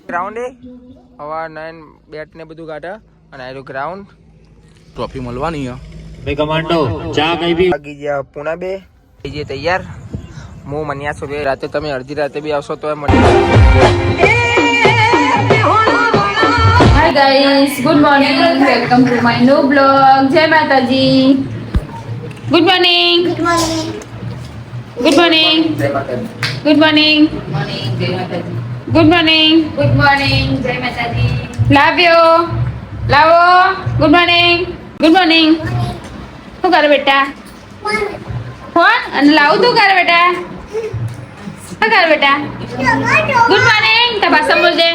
Ground હવા 9 બેટ ને બધું કાઢે અને આ ગ્રાઉન્ડ ટ્રોફી મળવાની છે બે કમાન્ડો ચા કઈ બી વાગી ગયા પૂણા 2 થઈ જઈએ તૈયાર હું મન્યા છું રાતે તમે અડધી રાતે બી આવશો તો મને Hi guys, good morning. Welcome to my new vlog. Jai Mataji. Good morning. Good morning. Good morning. Good morning. Good morning. Good morning. Jai Mataji. Love you. Lavo. Good morning. Good morning. શું કરે બેટા? Phone અને લાવું તું કરે બેટા? શું કરે બેટા? Good morning. તા ભાષા બોલજે.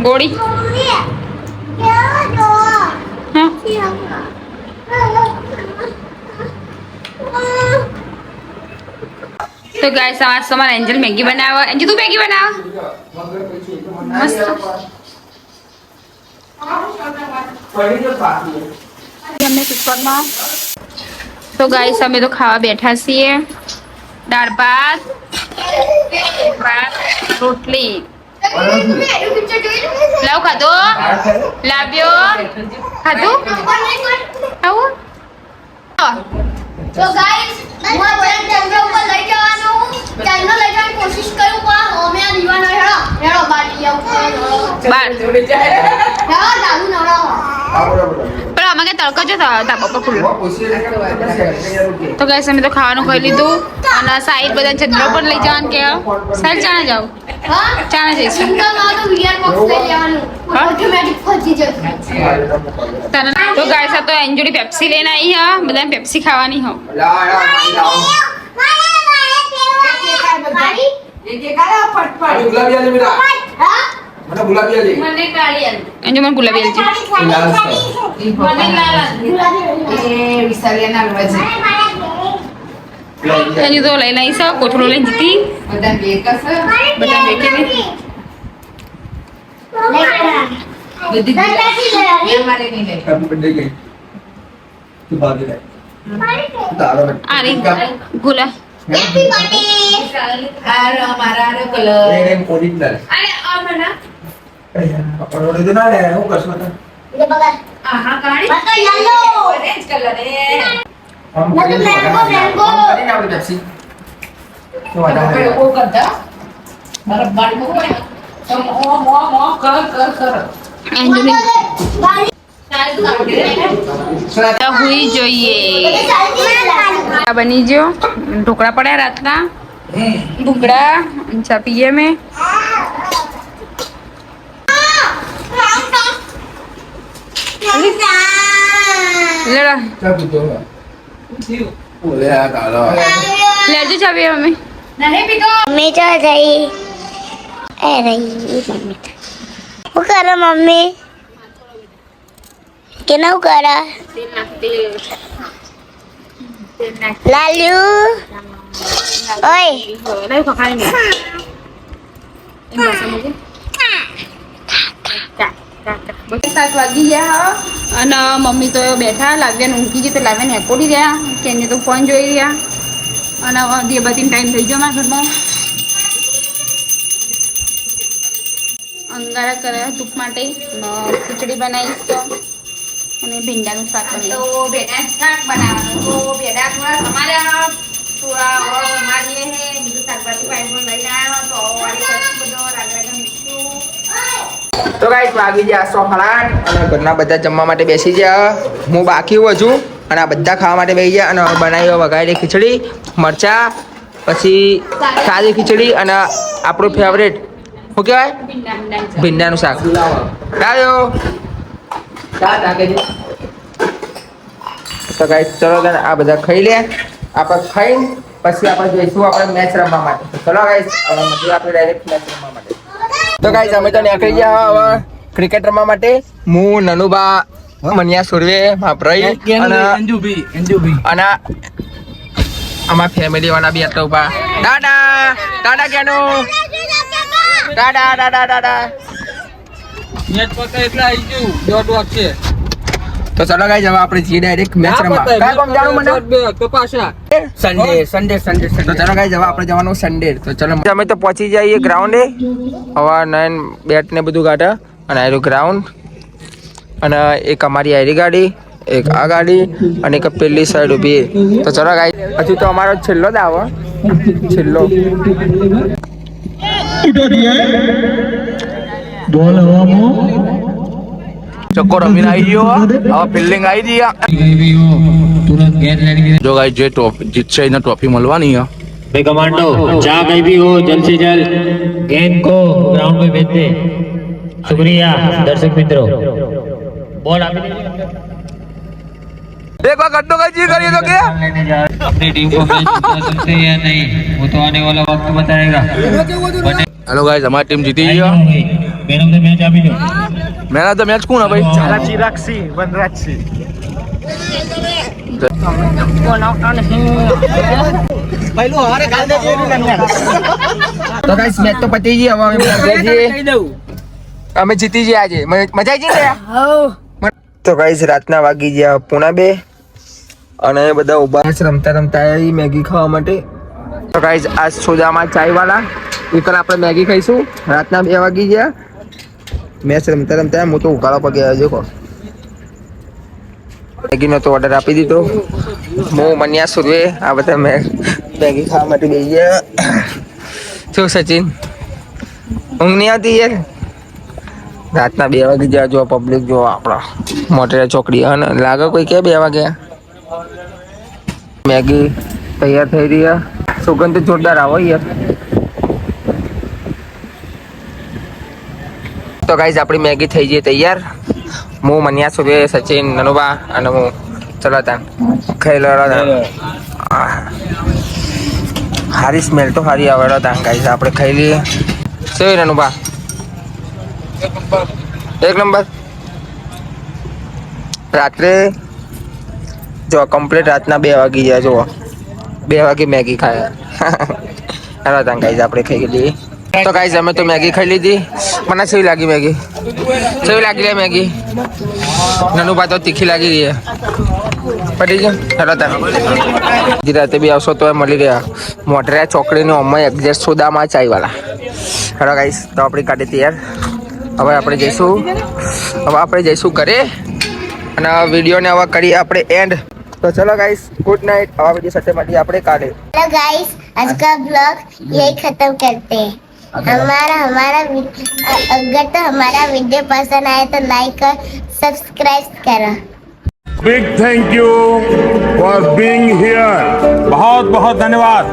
ગોળી. હા. તો ગાઈસ आज हमारा एंजल मैगी बनावा एंजल तू मैगी बनाव मस्त हमने कुकर में तो गाइस हमें तो खावा बैठा છીએ दाल भात रोटली लाव खाधो लाव्यो खाधो આવું तो गाइस હું આ ચંદ્ર ઉપર લઈ જવાનું ચંદ્ર લઈ જવાની કોશિશ કરું પણ અમે આ દીવાનો હેડો બાટી આવું બાર હેડો જાવું નવડાવો પણ અમે કે તડકો જો તા પપ્પા ખુલ્લો તો ગાઈસ અમે તો ખાવાનું ખાઈ લીધું અને સાઈડ બધા ચંદ્ર ઉપર લઈ જવાનું કે સાઈડ ચાણા જાવ હા ચાણા જઈશું તો મારો વીઆર બોક્સ લઈ જવાનું ઓટોમેટિક ફજી જશે તો ગાઈસ આ તો એન્જોડી પેપ્સી લઈને આવી હા બધા પેપ્સી ખાવાની હો એન્જો મને ગુલાબી આલજે એન્જો તો લઈને આવી છે કોથળો લઈને જીતી બધા બેકે ને અરે ગુલા હુઈ જોઈએ બની ગયો ઢોકળા પડ્યા રાતના ભૂંગળા ચા પીએ મેં લેજો ચા પીએ અમે મમ્મી તો જઈ એ રહી મમ્મી શું કરે મમ્મી કેનું કરે લાલુ ઓય સાત વાગી ગયા અને મમ્મી તો બેઠા લાવ્યા ઊંઘી ગઈ તો લાવ્યા ને એકોડી રહ્યા કે એને તો ફોન જોઈ રહ્યા અને દેવબતીનો ટાઈમ થઈ ગયો મારા ઘરમાં અંગારા કર્યા ધૂપ માટે ખીચડી બનાવીશ તો અને ભીંડાનું શાક બનાવીશ તો ભેંડા શાક બનાવવાનું તો ભેંડા થોડા સમાર્યા થોડા સમારીએ હે બીજું શાકભાજી ભાઈ પણ લઈને આવ્યો તો વાળી બધો રાગરાગા મીઠું તો ગાઈસ વાગી ગયા 8:30 અને ઘરના બધા જમવા માટે બેસી ગયા હું બાકી હજુ અને આ બધા ખાવા માટે બેસી ગયા અને બનાવી વઘારેલી ખીચડી મરચા પછી સાદી ખીચડી અને આપણું ફેવરેટ શું કહેવાય ભીંડાનું શાક આવ્યો તો ગાઈસ ચલો આ બધા ખાઈ લે આપણે ખાઈને પછી આપણે જઈશું આપણે મેચ રમવા માટે ચલો ગાઈસ આપણે ડાયરેક્ટ મેચ રમવા માટે તો ગાઈસ અમે તો નીકળી ગયા હવે ક્રિકેટ રમવા માટે હું નનુબા મનિયા સુરવે માપરાઈ અને અને અમાર ફેમિલી વાળા બી હતા ઉભા દાદા દાદા કેનો દાદા દાદા દાદા નેટ પર એટલે આવી ગયું દોઢ વાગ છે તો ચલો ગાઈસ હવે આપણે જઈએ ડાયરેક્ટ મેચ રમવા. કાંઈ કોમ જાણું મને સન્ડે તો ચલો ગાઈસ હવે આપણે જવાનું સન્ડે. તો ચલો અમે તો પહોંચી જઈએ ગ્રાઉન્ડે. હવે નયન બેટ ને બધું કાઢે અને આયરું ગ્રાઉન્ડ અને એક અમારી આયરી ગાડી, એક આ ગાડી અને એક પેલી સાઈડ ઊભી. તો ચલો ગાઈસ હજુ તો અમારો છેલ્લો દાવ છેલ્લો ચક્કો રમીને આવી ગયો હવે ફિલ્ડિંગ આવી ગઈ જો ગાઈસ જે ટ્રોફી જીતશે એને ટ્રોફી મળવાની છે. भाई कमांडो जहाँ कहीं भी हो जल्द से जल्द गेंद को ग्राउंड में भेज दे। शुक्रिया दर्शक मित्रों। बॉल એક વાર ગड्ढो का जी करिए तो क्या अपनी टीम को मैच जिता सकते हैं या नहीं वो तो आने वाला वक्त बताएगा। हेलो गाइस हमारी टीम जीती है. मैन ऑफ द मैच आप ही लो। मैन ऑफ द मैच कौन है भाई? તો ગાઈસ મેચ તો પતી ગઈ. હવે અમે જીતી ગયા આજે. મજા આવી ગઈ ને? તો ગાઈસ રાતના વાગી ગયા 1:30 અને બધા ઉભા રમતા રમતા આવી મેગી ખાવા માટે. તો ગાઈસ આ સોદામાં ચાય વાળા એકલા આપણે મેગી ખાઈશું. રાતના 2 વાગી ગયા. મેચ રમતા રમતા હું તો ઉકાળો પગે આવ્યો છો. મેગીનો તો ઓર્ડર આપી દીધો. હું મન્યા સુરવે આ બધા મેગી ખાવા માટે બેસી ગયા. શું સચિન ઊંઘ નહીં આવતી યાર? રાતના 2 વાગી ગયા. જો પબ્લિક જો આપણા મોટેરા ચોકડી અને લાગે કોઈ કે 2 વાગ્યા. મેગી તૈયાર થઈ રહી. સુગંધ જોરદાર આવો યાર. તો ગાઈઝ આપણી મેગી થઈ ગઈ તૈયાર. હું મન્યા સુરવે, સચિન, નનુબા અને હું ચલો તા ખાઈ લો. સારી સ્મેલ તો સારી આવે તા ગાઈઝ. આપણે ખાઈ લઈએ. શું નનુબા? એક નંબર. રાત્રે જો કમ્પ્લીટ રાતના 2 વાગી ગયા. જુઓ 2 વાગે મેગી ખાય. હેલો તા ગાઈઝ આપણે ખાઈ લઈએ. તો ગાઈઝ અમે તો મેગી ખાઈ લીધી. મને કેવી લાગી મેગી? કેવી લાગી લે મેગી? નનુબા તો તીખી લાગી રહી છે. પડી ગયું. હેલો તા રાતે બી આવશો તો મળી રહ્યા મોટરા ચોકડીનો અમ્મા એક્ઝેક્ટ સોદામાં ચાયવાળા. હેલો ગાઈઝ તો આપણી ગાડી તૈયાર. હવે આપણે જઈશું ઘરે અને વિડીયોને હવે કરીએ આપણે એન્ડ. તો ચલો गाइस गुड नाइट. आवा वीडियो साथे મળીએ આપણે કાલે. हेलो गाइस आज का ब्लॉग यही खत्म करते हैं. अगर तो हमारा वीडियो पसंद आए तो लाइक और सब्सक्राइब करो. Big thank you for being here. बहुत बहुत धन्यवाद.